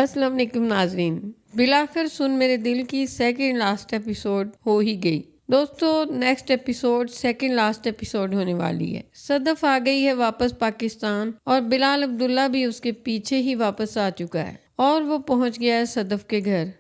अस्सलाम वालेकुम नाजरीन, बिलाखिर सुन मेरे दिल की सेकंड लास्ट एपिसोड हो ही गई। दोस्तों, next episode second last episode होने वाली है। सदफ आ गई है वापस पाकिस्तान और बिलाल अब्दुल्ला भी उसके पीछे ही वापस आ चुका है और वो पहुंच गया है सदफ के घर।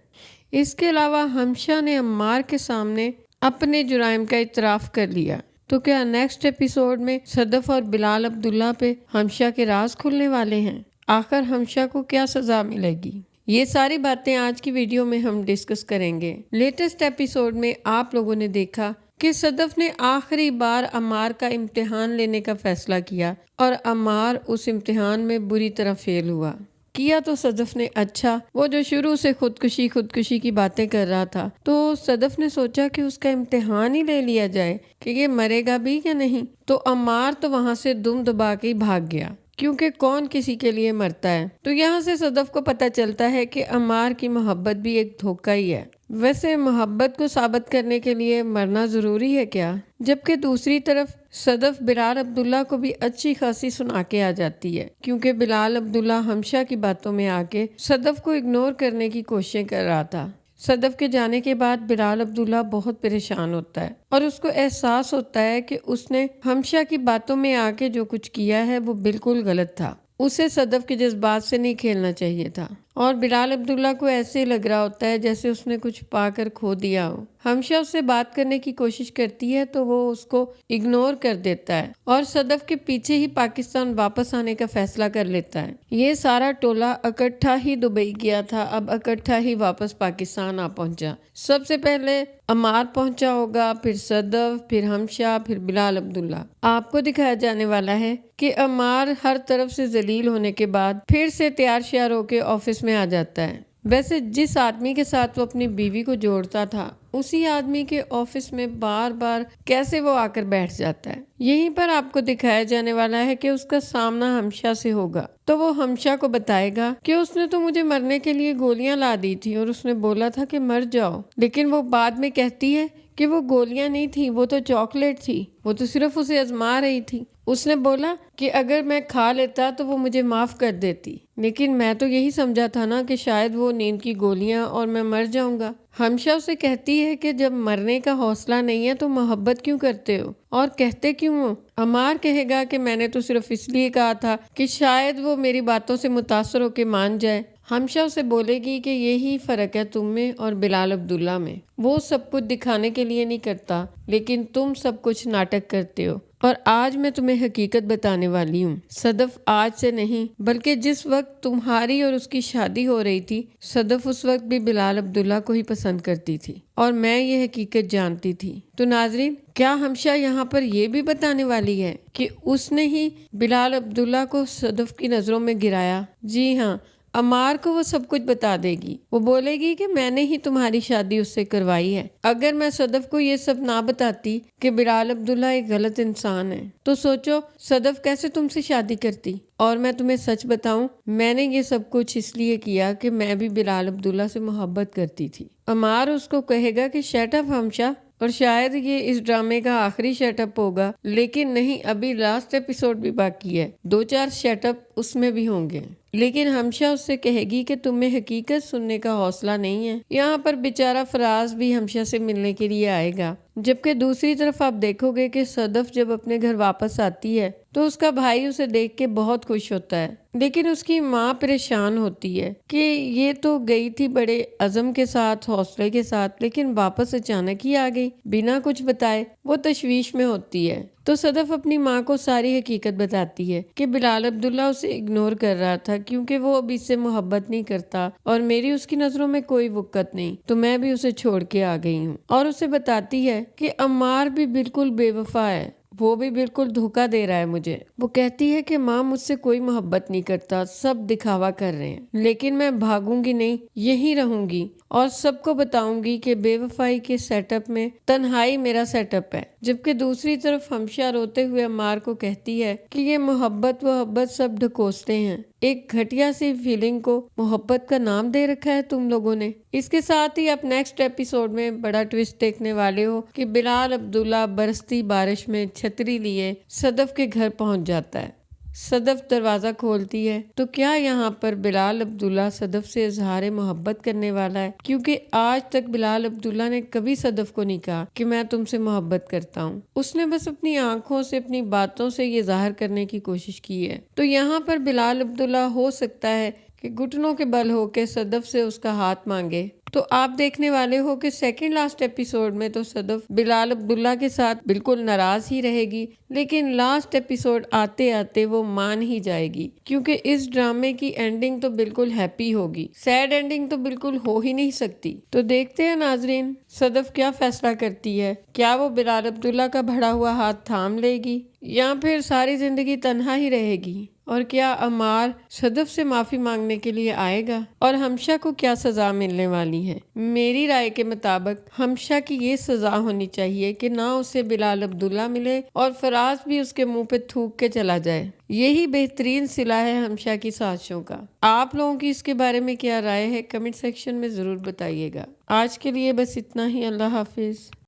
इसके अलावा हमशा ने अम्मार के सामने अपने जुराइम का इतराफ़ कर लिया। तो क्या नेक्स्ट एपिसोड में सदफ और बिलाल अब्दुल्ला पे हमशा के राज खुलने वाले हैं? आखिर हमशा को क्या सजा मिलेगी? ये सारी बातें आज की वीडियो में हम डिस्कस करेंगे। लेटेस्ट एपिसोड में आप लोगों ने देखा कि सदफ ने आखिरी बार अम्मार का इम्तिहान लेने का फैसला किया और अम्मार उस इम्तिहान में बुरी तरह फेल हुआ। किया तो सदफ ने अच्छा, वो जो शुरू से खुदकुशी की बातें कर रहा था, तो सदफ ने सोचा कि उसका इम्तिहान ही ले लिया जाए कि ये मरेगा भी या नहीं। तो अम्मार तो वहां से दुम दबा के भाग गया, क्योंकि कौन किसी के लिए मरता है। तो यहाँ से सदफ को पता चलता है कि अम्मार की मोहब्बत भी एक धोखा ही है। वैसे मोहब्बत को साबित करने के लिए मरना जरूरी है क्या? जबकि दूसरी तरफ सदफ बिलाल अब्दुल्ला को भी अच्छी खासी सुना के आ जाती है, क्योंकि बिलाल अब्दुल्ला हमशा की बातों में आके सदफ को इग्नोर करने की कोशिश कर रहा था। सदफ के जाने के बाद बिलाल अब्दुल्ला बहुत परेशान होता है और उसको एहसास होता है कि उसने हमशा की बातों में आके जो कुछ किया है वो बिल्कुल गलत था। उसे सदफ के जज्बात से नहीं खेलना चाहिए था और बिलाल अब्दुल्ला को ऐसे लग रहा होता है जैसे उसने कुछ पाकर खो दिया हो। हमशा उससे बात करने की कोशिश करती है तो वो उसको इग्नोर कर देता है और सदफ के पीछे ही पाकिस्तान वापस आने का फैसला कर लेता है। ये सारा टोला इकट्ठा ही दुबई गया था, अब इकट्ठा ही वापस पाकिस्तान आ पहुंचा। सबसे पहले अम्मार पहुंचा होगा, फिर सदफ, फिर हमशा, फिर बिलाल अब्दुल्ला। आपको दिखाया जाने वाला है कि अम्मार हर तरफ से जलील होने के बाद फिर से तैयार श्यार होकर ऑफिस में आ जाता है। वैसे जिस आदमी के साथ वो अपनी बीवी को जोड़ता था, उसी आदमी के ऑफिस में बार बार कैसे वो आकर बैठ जाता है। यहीं पर आपको दिखाया जाने वाला है कि उसका सामना हमशा से होगा, तो वो हमशा को बताएगा कि उसने तो मुझे मरने के लिए गोलियां ला दी थी और उसने बोला था कि मर जाओ, लेकिन वो बाद में कहती है कि वो गोलियां नहीं थी, वो तो चॉकलेट थी, वो तो सिर्फ उसे आजमा रही थी। उसने बोला कि अगर मैं खा लेता तो वो मुझे माफ कर देती, लेकिन मैं तो यही समझा था ना कि शायद वो नींद की गोलियां और मैं मर जाऊंगा। हमशा उसे कहती है कि जब मरने का हौसला नहीं है तो मोहब्बत क्यों करते हो और कहते क्यों हो? अम्मार कहेगा कि मैंने तो सिर्फ इसलिए कहा था कि शायद वो मेरी बातों से मुतासर होकर मान जाए। हमशा उसे बोलेगी कि यही फर्क है तुम में और बिलाल अब्दुल्ला में, वो सब कुछ दिखाने के लिए नहीं करता, लेकिन तुम सब कुछ नाटक करते हो। और आज मैं तुम्हें हकीकत बताने वाली हूँ। सदफ आज से नहीं, बल्कि जिस वक्त तुम्हारी और उसकी शादी हो रही थी, सदफ उस वक्त भी बिलाल अब्दुल्ला को ही पसंद करती थी और मैं ये हकीकत जानती थी। तो नाजरीन, क्या हमशा यहाँ पर ये भी बताने वाली है कि उसने ही बिलाल अब्दुल्ला को सदफ की नजरों में गिराया? जी हाँ, अम्मार को वो सब कुछ बता देगी। वो बोलेगी कि मैंने ही तुम्हारी शादी उससे करवाई है। अगर मैं सदफ को ये सब ना बताती कि बिलाल अब्दुल्ला एक गलत इंसान है, तो सोचो सदफ कैसे तुमसे शादी करती। और मैं तुम्हें सच बताऊं, मैंने ये सब कुछ इसलिए किया कि मैं भी बिलाल अब्दुल्ला से मोहब्बत करती थी। अम्मार उसको कहेगा कि शट अप हमशा, और शायद ये इस ड्रामे का आखिरी शटअप होगा, लेकिन नहीं, अभी लास्ट एपिसोड भी बाकी है, 2-4 शटअप उसमें भी होंगे। लेकिन हमशा उससे कहेगी कि तुम्हें हकीकत सुनने का हौसला नहीं है। यहाँ पर बेचारा फराज भी हमशा से मिलने के लिए आएगा, जबकि दूसरी तरफ आप देखोगे कि सदफ जब अपने घर वापस आती है तो उसका भाई उसे देख के बहुत खुश होता है, लेकिन उसकी माँ परेशान होती है कि ये तो गई थी बड़े अज़म के साथ, हौसले के साथ, लेकिन वापस अचानक ही आ गई बिना कुछ बताए। वो तशवीश में होती है। तो सदफ अपनी माँ को सारी हकीकत बताती है कि बिलाल अब्दुल्ला उसे इग्नोर कर रहा था क्योंकि वो अभी इससे मोहब्बत नहीं करता और मेरी उसकी नजरों में कोई वक़्त नहीं, तो मैं भी उसे छोड़ के आ गई हूँ। और उसे बताती है कि अम्मार भी बिल्कुल बेवफा है, वो भी बिल्कुल धोखा दे रहा है मुझे। वो कहती है कि माँ मुझसे कोई मोहब्बत नहीं करता, सब दिखावा कर रहे हैं, लेकिन मैं भागूंगी नहीं, यहीं रहूंगी और सबको बताऊंगी कि बेवफाई के सेटअप में तन्हाई मेरा सेटअप है। जबकि दूसरी तरफ हमशा रोते हुए अम्मार को कहती है कि ये मोहब्बत सब ढकोसते हैं, एक घटिया सी फीलिंग को मोहब्बत का नाम दे रखा है तुम लोगों ने। इसके साथ ही आप नेक्स्ट एपिसोड में बड़ा ट्विस्ट देखने वाले हो कि बिलाल अब्दुल्ला बरसती बारिश में छतरी लिए सदफ के घर पहुंच जाता है। صدف دروازہ کھولتی ہے تو کیا یہاں پر بلال عبداللہ صدف سے اظہار محبت کرنے والا ہے؟ کیونکہ آج تک بلال عبداللہ نے کبھی صدف کو نہیں کہا کہ میں تم سے محبت کرتا ہوں، اس نے بس اپنی آنکھوں سے، اپنی باتوں سے یہ ظاہر کرنے کی کوشش کی ہے۔ تو یہاں پر بلال عبداللہ ہو سکتا ہے کہ گھٹنوں کے بل ہو کے صدف سے اس کا ہاتھ مانگے۔ تو آپ دیکھنے والے ہو کہ سیکنڈ لاسٹ ایپیسوڈ میں تو صدف بلال عبداللہ کے ساتھ بالکل ناراض ہی رہے گی، لیکن لاسٹ ایپیسوڈ آتے آتے وہ مان ہی جائے گی، کیونکہ اس ڈرامے کی اینڈنگ تو بالکل ہیپی ہوگی، سیڈ اینڈنگ تو بالکل ہو ہی نہیں سکتی۔ تو دیکھتے ہیں ناظرین صدف کیا فیصلہ کرتی ہے، کیا وہ بلال عبداللہ کا بڑھا ہوا ہاتھ تھام لے گی یا پھر ساری زندگی تنہا ہی رہے گی؟ اور کیا عمار صدف سے معافی مانگنے کے لیے آئے گا؟ اور ہمشہ کو کیا سزا ملنے والی ہے؟ میری رائے کے مطابق ہمشہ کی یہ سزا ہونی چاہیے کہ نہ اسے بلال عبداللہ ملے اور فراز بھی اس کے منہ پہ تھوک کے چلا جائے۔ یہی بہترین صلہ ہے ہمشہ کی سازشوں کا۔ آپ لوگوں کی اس کے بارے میں کیا رائے ہے؟ کمنٹ سیکشن میں ضرور بتائیے گا۔ آج کے لیے بس اتنا ہی، اللہ حافظ۔